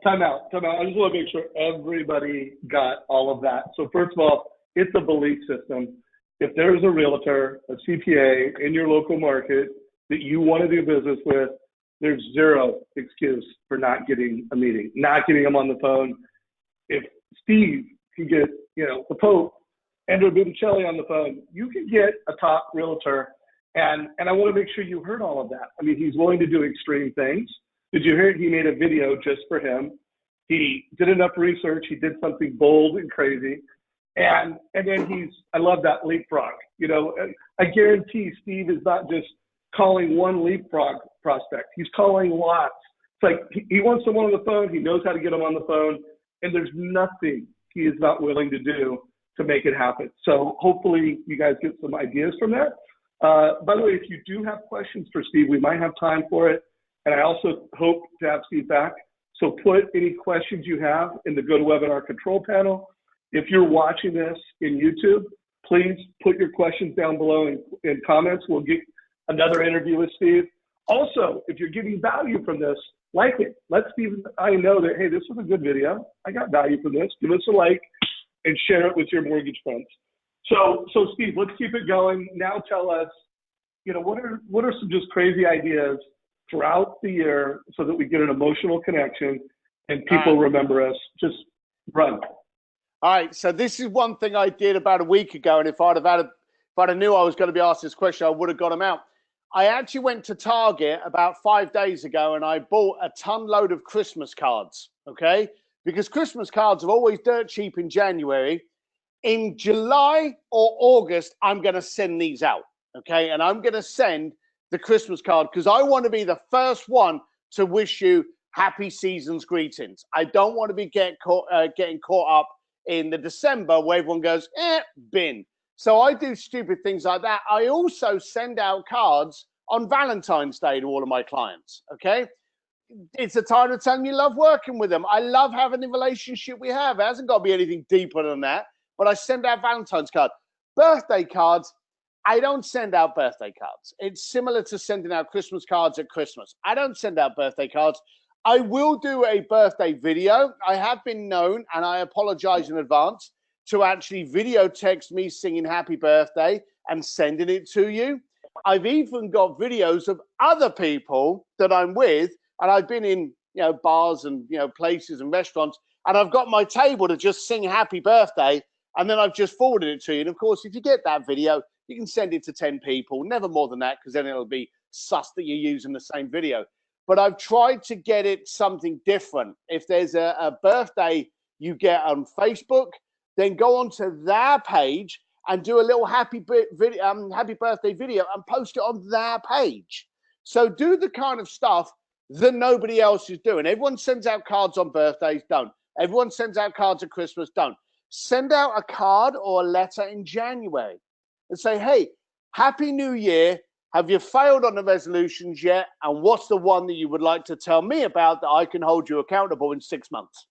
[SPEAKER 1] time out. I just want to make sure everybody got all of that. So first of all, it's a belief system. If there's a realtor, a CPA in your local market that you want to do business with, there's zero excuse for not getting a meeting, not getting them on the phone. If Steve can get, the Pope, Andrea Bocelli on the phone, you can get a top realtor. And I want to make sure you heard all of that. I mean, he's willing to do extreme things. Did you hear he made a video just for him? He did enough research. He did something bold and crazy. And then I love that leapfrog. I guarantee Steve is not just calling one leapfrog prospect. He's calling lots. It's like he wants someone on the phone. He knows how to get them on the phone. And there's nothing he is not willing to do to make it happen. So hopefully you guys get some ideas from that. By the way, if you do have questions for Steve, we might have time for it. And I also hope to have Steve back. So put any questions you have in the GoToWebinar control panel. If you're watching this in YouTube, please put your questions down below in comments. We'll get another interview with Steve. Also, if you're getting value from this, like it. Let Steve and I know that, hey, this was a good video. I got value from this. Give us a like and share it with your mortgage friends. So Steve, let's keep it going. Now tell us, what are some just crazy ideas throughout the year so that we get an emotional connection and people remember us? Just run.
[SPEAKER 2] All right. So this is one thing I did about a week ago. And if I'd knew I was going to be asked this question, I would have got them out. I actually went to Target about 5 days ago and I bought a ton load of Christmas cards. Okay. Because Christmas cards are always dirt cheap in January. In July or August, I'm going to send these out. Okay. And I'm going to send the Christmas card because I want to be the first one to wish you happy season's greetings. I don't want to be getting caught up in the December where everyone goes, bin. So I do stupid things like that. I also send out cards on Valentine's Day to all of my clients, okay? It's a time to tell them you love working with them. I love having the relationship we have. It hasn't got to be anything deeper than that, but I send out Valentine's cards. Birthday cards, I don't send out birthday cards. It's similar to sending out Christmas cards at Christmas. I don't send out birthday cards. I will do a birthday video. I have been known, and I apologize in advance, to actually video text me singing happy birthday and sending it to you. I've even got videos of other people that I'm with, and I've been in, bars and, places and restaurants, and I've got my table to just sing happy birthday, and then I've just forwarded it to you. And of course, if you get that video, you can send it to 10 people, never more than that, because then it'll be sus that you're using the same video. But I've tried to get it something different. If there's a birthday you get on Facebook, then go onto their page and do a little happy birthday video and post it on their page. So do the kind of stuff that nobody else is doing. Everyone sends out cards on birthdays, don't. Everyone sends out cards at Christmas, don't. Send out a card or a letter in January and say, hey, Happy New Year. Have you failed on the resolutions yet? And what's the one that you would like to tell me about that I can hold you accountable in 6 months?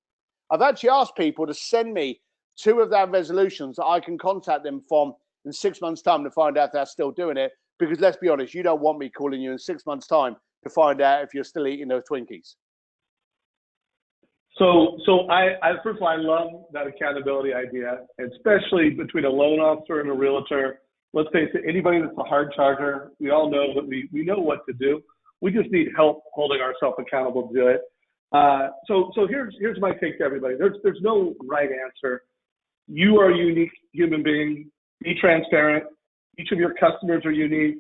[SPEAKER 2] I've actually asked people to send me 2 of their resolutions that I can contact them from in 6 months' time to find out if they're still doing it. Because let's be honest, you don't want me calling you in 6 months' time to find out if you're still eating those Twinkies.
[SPEAKER 1] So I first of all, I love that accountability idea, especially between a loan officer and a realtor. Let's face it, anybody that's a hard charger, we all know that we know what to do. We just need help holding ourselves accountable to do it. So here's my take to everybody. There's no right answer. You are a unique human being. Be transparent. Each of your customers are unique.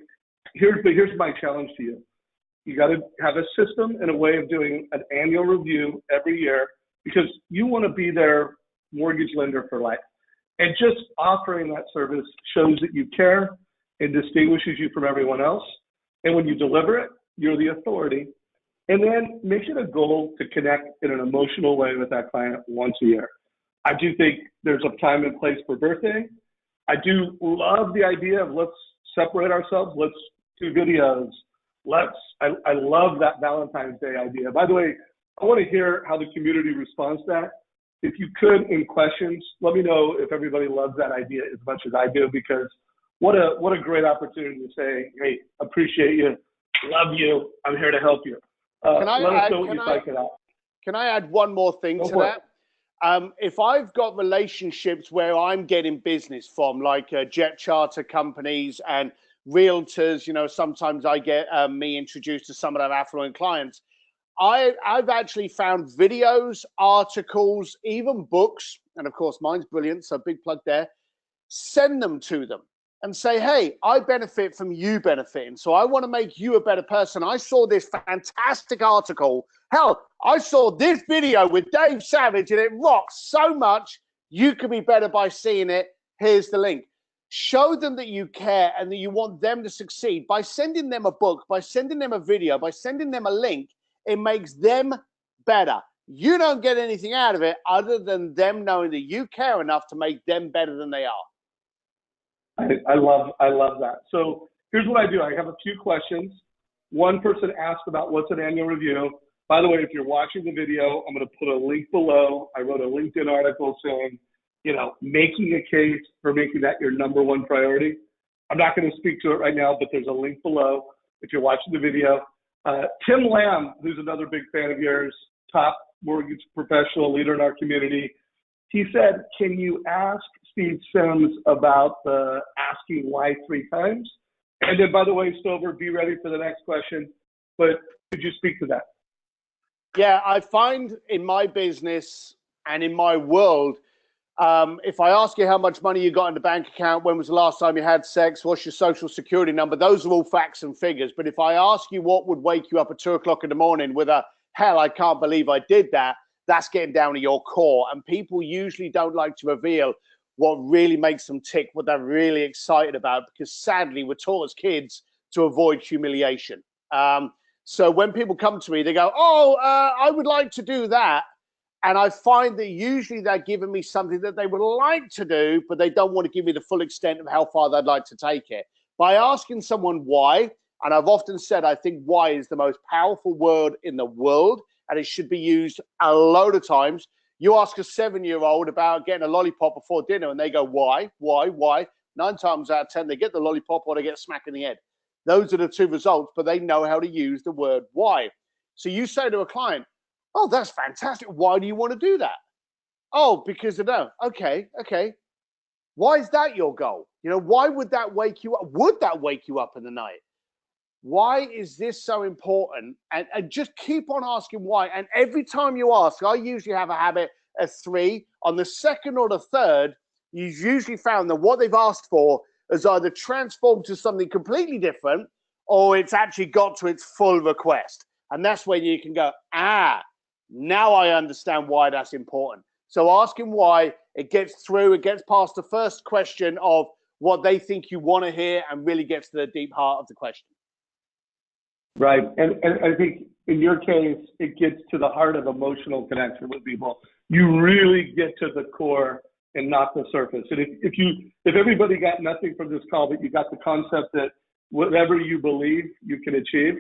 [SPEAKER 1] Here's my challenge to you. You got to have a system and a way of doing an annual review every year, because you want to be their mortgage lender for life. And just offering that service shows that you care and distinguishes you from everyone else. And when you deliver it, you're the authority. And then make it a goal to connect in an emotional way with that client once a year. I do think there's a time and place for birthday. I do love the idea of let's separate ourselves. Let's do videos. I love that Valentine's Day idea. By the way, I want to hear how the community responds to that. If you could, in questions, let me know if everybody loves that idea as much as I do, because what a great opportunity to say, hey, appreciate you, love you, I'm here to help you. Let us know what you think of that.
[SPEAKER 2] Can I add one more thing to that? If I've got relationships where I'm getting business from, like jet charter companies and realtors, sometimes I get me introduced to some of their affluent clients. I've actually found videos, articles, even books, and of course mine's brilliant, so big plug there. Send them to them and say, hey, I benefit from you benefiting, so I want to make you a better person. I saw this fantastic article. Hell, I saw this video with Dave Savage and it rocks so much. You could be better by seeing it. Here's the link. Show them that you care and that you want them to succeed by sending them a book, by sending them a video, by sending them a link. It makes them better. You don't get anything out of it other than them knowing that you care enough to make them better than they are.
[SPEAKER 1] I love that. So here's what I do. I have a few questions. One person asked about what's an annual review. By the way, if you're watching the video, I'm going to put a link below. I wrote a LinkedIn article saying, making a case for making that your number one priority. I'm not going to speak to it right now, but there's a link below if you're watching the video. Tim Lamb, who's another big fan of yours, top mortgage professional leader in our community, he said, can you ask Steve Sims about the asking why 3 times? And then, by the way, Stover, be ready for the next question. But could you speak to that?
[SPEAKER 2] Yeah, I find in my business and in my world, if I ask you how much money you got in the bank account, when was the last time you had sex, what's your social security number, those are all facts and figures. But if I ask you what would wake you up at 2 o'clock in the morning with a, hell, I can't believe I did that, that's getting down to your core. And people usually don't like to reveal what really makes them tick, what they're really excited about, because sadly, we're taught as kids to avoid humiliation. So when people come to me, they go, I would like to do that. And I find that usually they're giving me something that they would like to do, but they don't want to give me the full extent of how far they'd like to take it. By asking someone why, and I've often said I think why is the most powerful word in the world, and it should be used a load of times. You ask a 7-year-old about getting a lollipop before dinner, and they go, why? 9 times out of 10, they get the lollipop or they get smacked in the head. Those are the two results, but they know how to use the word why. So you say to a client, oh, that's fantastic. Why do you want to do that? Oh, because I know. Okay. Why is that your goal? Why would that wake you up? Would that wake you up in the night? Why is this so important? And just keep on asking why. And every time you ask, I usually have a habit of 3. On the second or the third, you've usually found that what they've asked for has either transformed to something completely different or it's actually got to its full request. And that's when you can go, now I understand why that's important. So asking why, it gets through, it gets past the first question of what they think you want to hear and really gets to the deep heart of the question.
[SPEAKER 1] Right. And I think in your case, it gets to the heart of emotional connection with people. You really get to the core and not the surface. And if everybody got nothing from this call, but you got the concept that whatever you believe you can achieve,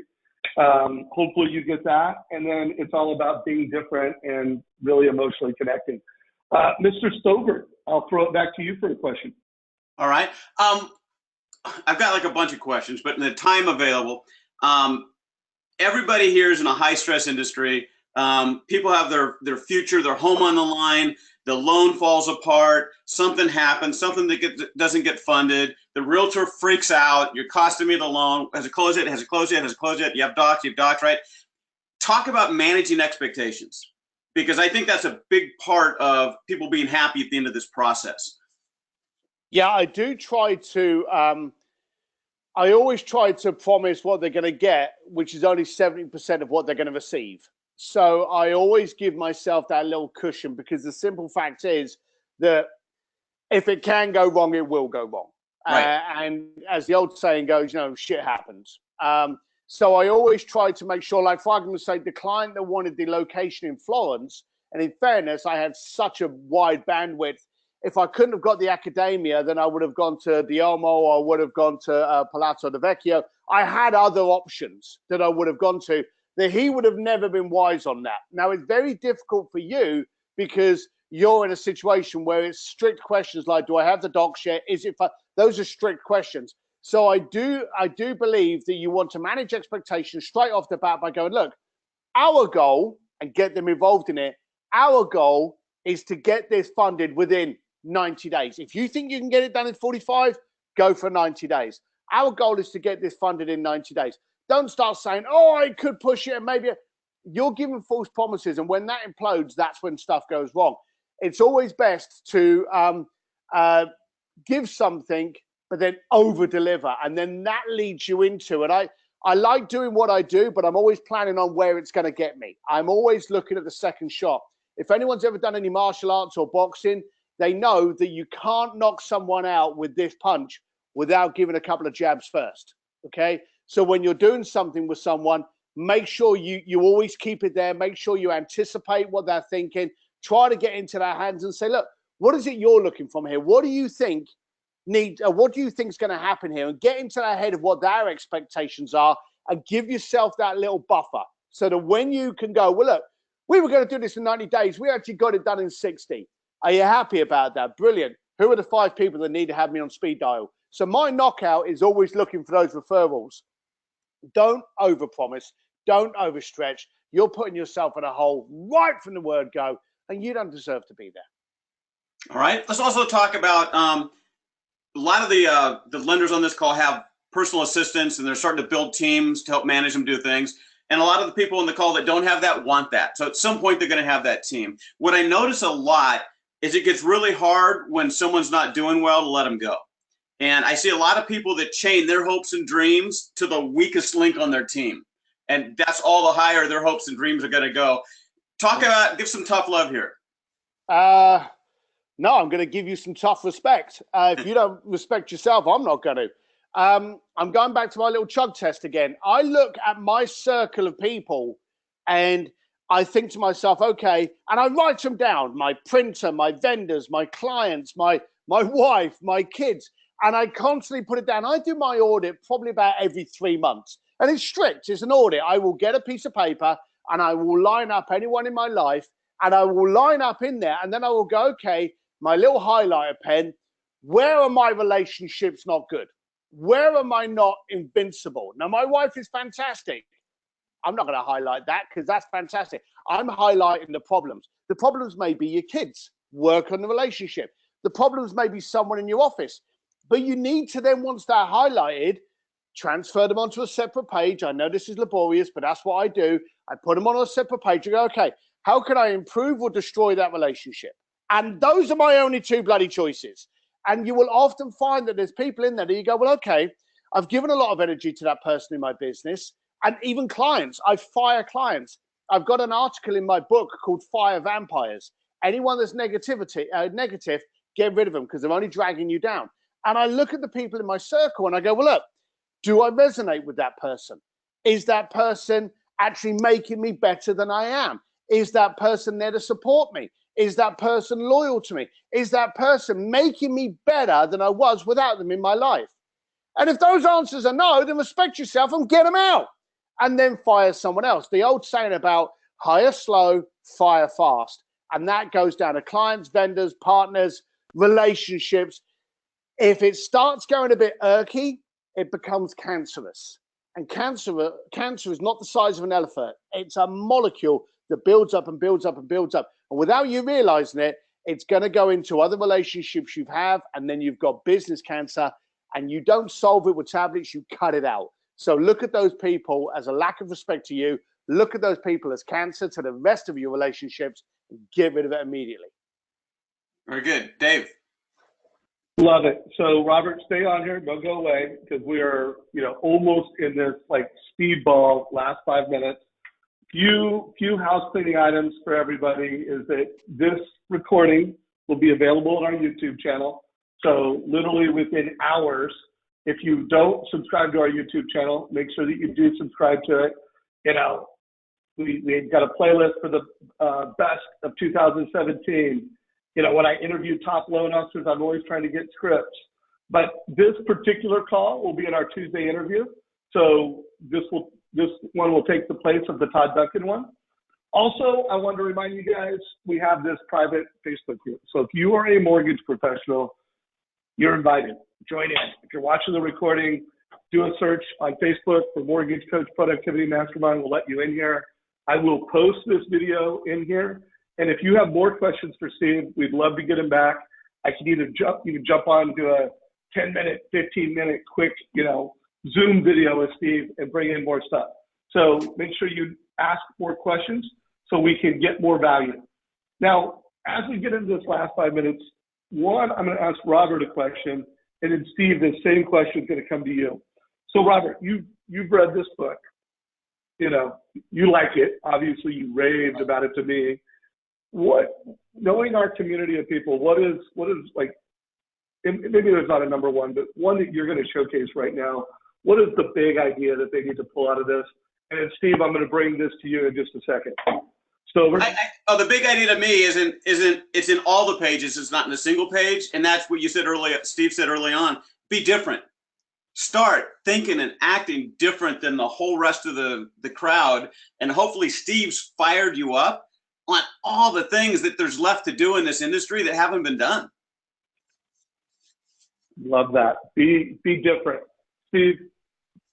[SPEAKER 1] hopefully you get that. And then it's all about being different and really emotionally connecting. Mr. Stover, I'll throw it back to you for a question.
[SPEAKER 3] All right. I've got like a bunch of questions, but in the time available, everybody here is in a high stress industry. People have their future, their home on the line. The loan falls apart. Something happens. Something that doesn't get funded. The realtor freaks out. You're costing me the loan. Has it closed yet? Has it closed yet? Has it closed yet? You have docs, right? Talk about managing expectations, because I think that's a big part of people being happy at the end of this process.
[SPEAKER 2] Yeah, I do try to. I always try to promise what they're going to get, which is only 70% of what they're going to receive. So I always give myself that little cushion, because the simple fact is that if it can go wrong, it will go wrong.
[SPEAKER 3] Right.
[SPEAKER 2] And as the old saying goes, shit happens. So I always try to make sure, like for argument's sake, the client that wanted the location in Florence, and in fairness, I had such a wide bandwidth. If I couldn't have got the Accademia, then I would have gone to Duomo or I would have gone to Palazzo de Vecchio. I had other options that I would have gone to, that he would have never been wise on that. Now, it's very difficult for you because you're in a situation where it's strict questions like, do I have the docs yet? Is it? Those are strict questions. So I do believe that you want to manage expectations straight off the bat by going, look, our goal, and get them involved in it, our goal is to get this funded within 90 days. If you think you can get it done in 45, go for 90 days. Our goal is to get this funded in 90 days. Don't start saying, oh, I could push it and maybe. You're giving false promises, and when that implodes, that's when stuff goes wrong. It's always best to give something, but then over-deliver, and then that leads you into it. I like doing what I do, but I'm always planning on where it's going to get me. I'm always looking at the second shot. If anyone's ever done any martial arts or boxing, they know that you can't knock someone out with this punch without giving a couple of jabs first, okay? So when you're doing something with someone, make sure you always keep it there. Make sure you anticipate what they're thinking. Try to get into their hands and say, look, what is it you're looking from here? What do you think what do you think is going to happen here? And get into their head of what their expectations are and give yourself that little buffer so that when you can go, well, look, we were going to do this in 90 days. We actually got it done in 60. Are you happy about that? Brilliant. Who are the 5 people that need to have me on speed dial? So my knockout is always looking for those referrals. Don't overpromise. Don't overstretch. You're putting yourself in a hole right from the word go, and you don't deserve to be there.
[SPEAKER 3] All right. Let's also talk about a lot of the lenders on this call have personal assistants, and they're starting to build teams to help manage them do things. And a lot of the people on the call that don't have that want that. So at some point, they're going to have that team. What I notice a lot is it gets really hard when someone's not doing well to let them go. And I see a lot of people that chain their hopes and dreams to the weakest link on their team. And that's all the higher their hopes and dreams are going to go. Give some tough love here.
[SPEAKER 2] No, I'm going to give you some tough respect. If you don't respect yourself, I'm not going to. I'm going back to my little chug test again. I look at my circle of people and I think to myself, okay, and I write them down, my printer, my vendors, my clients, my wife, my kids, and I constantly put it down. I do my audit probably about every 3 months, and it's strict. It's an audit. I will get a piece of paper and I will line up anyone in my life, and I will line up in there, and then I will go, okay, my little highlighter pen, where are my relationships not good? Where am I not invincible? Now, my wife is fantastic. I'm not going to highlight that because that's fantastic. I'm highlighting the problems. The problems may be your kids. Work on the relationship. The problems may be someone in your office. But you need to then, once they're highlighted, transfer them onto a separate page. I know this is laborious, but that's what I do. I put them on a separate page and go, okay, how can I improve or destroy that relationship? And those are my only two bloody choices. And you will often find that there's people in there that you go, well, okay, I've given a lot of energy to that person in my business. And even clients, I fire clients. I've got an article in my book called Fire Vampires. Anyone that's negative, get rid of them because they're only dragging you down. And I look at the people in my circle and I go, well, look, do I resonate with that person? Is that person actually making me better than I am? Is that person there to support me? Is that person loyal to me? Is that person making me better than I was without them in my life? And if those answers are no, then respect yourself and get them out. And then fire someone else. The old saying about hire slow, fire fast. And that goes down to clients, vendors, partners, relationships. If it starts going a bit irky, it becomes cancerous. And cancer is not the size of an elephant. It's a molecule that builds up and builds up and builds up. And without you realizing it, it's going to go into other relationships you have. And then you've got business cancer. And you don't solve it with tablets, you cut it out. So look at those people as a lack of respect to you. Look at those people as cancer to the rest of your relationships and get rid of it immediately.
[SPEAKER 3] Very good. Dave.
[SPEAKER 1] Love it. So Robert, stay on here. Don't go away because we are, almost in this like speedball last 5 minutes. Few house cleaning items for everybody is that this recording will be available on our YouTube channel. So literally within hours, if you don't subscribe to our YouTube channel, make sure that you do subscribe to it. We've got a playlist for the best of 2017. When I interview top loan officers, I'm always trying to get scripts. But this particular call will be in our Tuesday interview. So this one will take the place of the Todd Duncan one. Also, I want to remind you guys, we have this private Facebook group. So if you are a mortgage professional, you're invited. Join in. If you're watching the recording, do a search on Facebook for Mortgage Coach Productivity Mastermind. We'll let you in here. I will post this video in here. And if you have more questions for Steve, we'd love to get him back. I can either jump on to a 10-minute, 15-minute quick, Zoom video with Steve and bring in more stuff. So make sure you ask more questions so we can get more value. Now, as we get into this last 5 minutes, one, I'm going to ask Robert a question, and then Steve, the same question is going to come to you. So Robert, you've read this book. You like it. Obviously, you raved about it to me. Knowing our community of people, what is like, and maybe there's not a number one, but one that you're going to showcase right now, what is the big idea that they need to pull out of this? And then Steve, I'm going to bring this to you in just a second. Stover?
[SPEAKER 3] The big idea to me isn't it's in all the pages. It's not in a single page. And that's what you said earlier, Steve said early on, be different. Start thinking and acting different than the whole rest of the crowd. And hopefully Steve's fired you up on all the things that there's left to do in this industry that haven't been done.
[SPEAKER 1] Love that. Be different. Steve,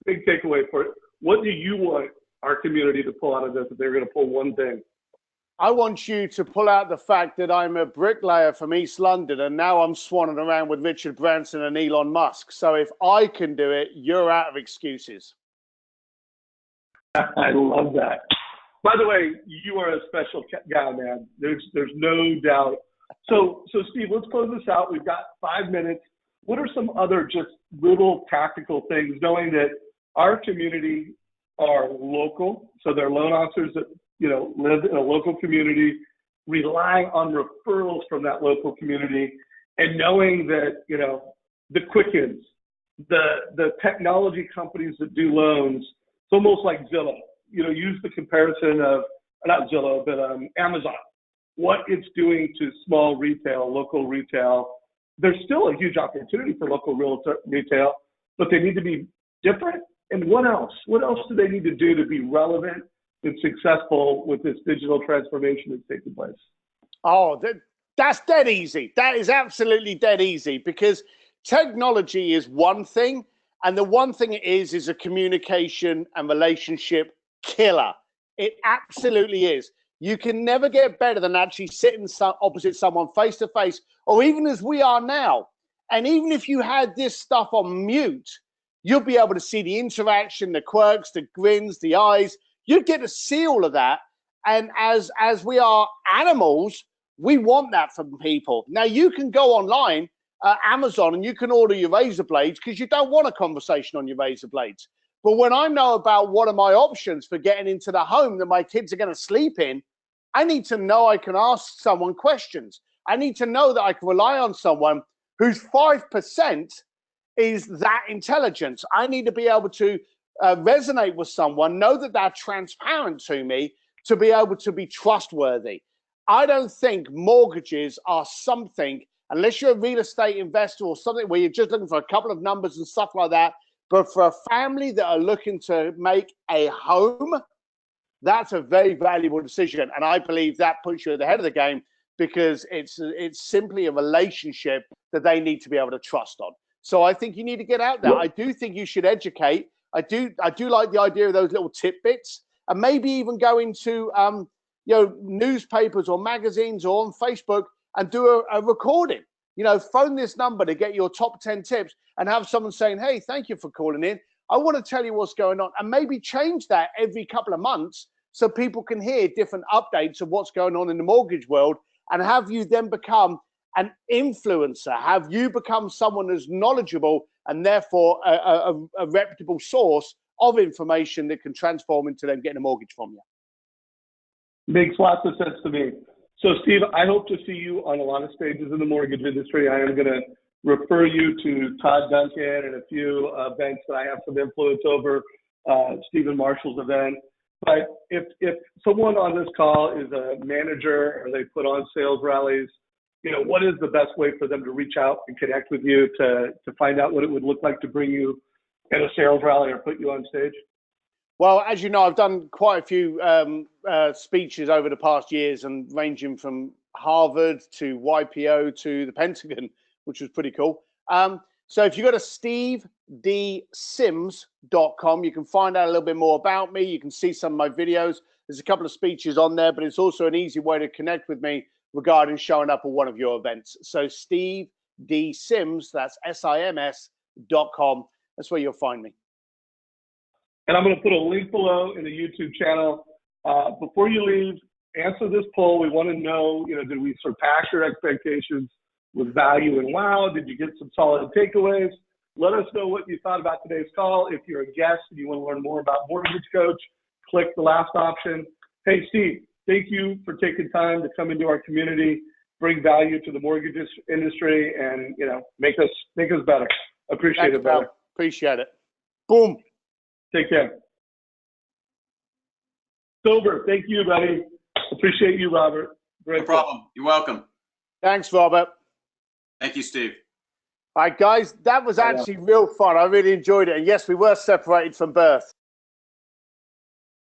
[SPEAKER 1] big takeaway for it. What do you want our community to pull out of this if they're going to pull one thing?
[SPEAKER 2] I want you to pull out the fact that I'm a bricklayer from East London and now I'm swanning around with Richard Branson and Elon Musk. So if I can do it, you're out of excuses.
[SPEAKER 1] I love that. By the way, you are a special guy, man. There's no doubt. So Steve, let's close this out. We've got 5 minutes. What are some other just little tactical things, knowing that our community are local, so they're loan officers that live in a local community, relying on referrals from that local community, and knowing that the Quickens, the technology companies that do loans, it's almost like Zillow. Use the comparison of not Zillow, but Amazon, what it's doing to small retail, local retail. There's still a huge opportunity for local retail, but they need to be different. And what else? What else do they need to do to be relevant and successful with this digital transformation that's taking place?
[SPEAKER 2] Oh, that's dead easy. That is absolutely dead easy, because technology is one thing, and the one thing it is a communication and relationship killer. It absolutely is. You can never get better than actually sitting opposite someone face to face, or even as we are now. And even if you had this stuff on mute, you'll be able to see the interaction, the quirks, the grins, the eyes. You'd get to see all of that. And as we are animals, we want that from people. Now, you can go online, Amazon, and you can order your razor blades because you don't want a conversation on your razor blades. But when I know about what are my options for getting into the home that my kids are going to sleep in, I need to know I can ask someone questions. I need to know that I can rely on someone whose 5% is that intelligence. I need to be able to resonate with someone, know that they're transparent to me, to be able to be trustworthy. I don't think mortgages are something, unless you're a real estate investor or something where you're just looking for a couple of numbers and stuff like that, but for a family that are looking to make a home, that's a very valuable decision. And I believe that puts you at the head of the game, because it's simply a relationship that they need to be able to trust on. So I think you need to get out there. I do think you should educate. I do like the idea of those little tidbits, and maybe even go into newspapers or magazines or on Facebook and do a recording. Phone this number to get your top 10 tips, and have someone saying, hey, thank you for calling in. I want to tell you what's going on, and maybe change that every couple of months so people can hear different updates of what's going on in the mortgage world, and have you then become an influencer, have you become someone who's knowledgeable and therefore a reputable source of information that can transform into them getting a mortgage from you.
[SPEAKER 1] Makes lots of sense to me. So, Steve, I hope to see you on a lot of stages in the mortgage industry. I am going to refer you to Todd Duncan and a few events that I have some influence over, Stephen Marshall's event. But if someone on this call is a manager or they put on sales rallies, what is the best way for them to reach out and connect with you to find out what it would look like to bring you at a sales rally or put you on stage?
[SPEAKER 2] Well, as you know, I've done quite a few speeches over the past years, and ranging from Harvard to YPO to the Pentagon, which was pretty cool. So if you go to stevedsims.com, you can find out a little bit more about me. You can see some of my videos. There's a couple of speeches on there, but it's also an easy way to connect with me regarding showing up at one of your events. So Steve D. Sims, that's SIMS.com. That's where you'll find me.
[SPEAKER 1] And I'm going to put a link below in the YouTube channel. Before you leave, answer this poll. We want to know, did we surpass your expectations with value and wow? Did you get some solid takeaways? Let us know what you thought about today's call. If you're a guest and you want to learn more about Mortgage Coach, click the last option. Hey, Steve, thank you for taking time to come into our community, bring value to the mortgage industry, and make us better. Appreciate it, brother.
[SPEAKER 2] Appreciate it. Boom.
[SPEAKER 1] Take care. Sober, thank you, buddy. Appreciate you, Robert. Great.
[SPEAKER 3] No problem. You're welcome.
[SPEAKER 2] Thanks, Robert.
[SPEAKER 3] Thank you, Steve.
[SPEAKER 2] All right, guys, that was actually real fun. I really enjoyed it. And yes, we were separated from birth.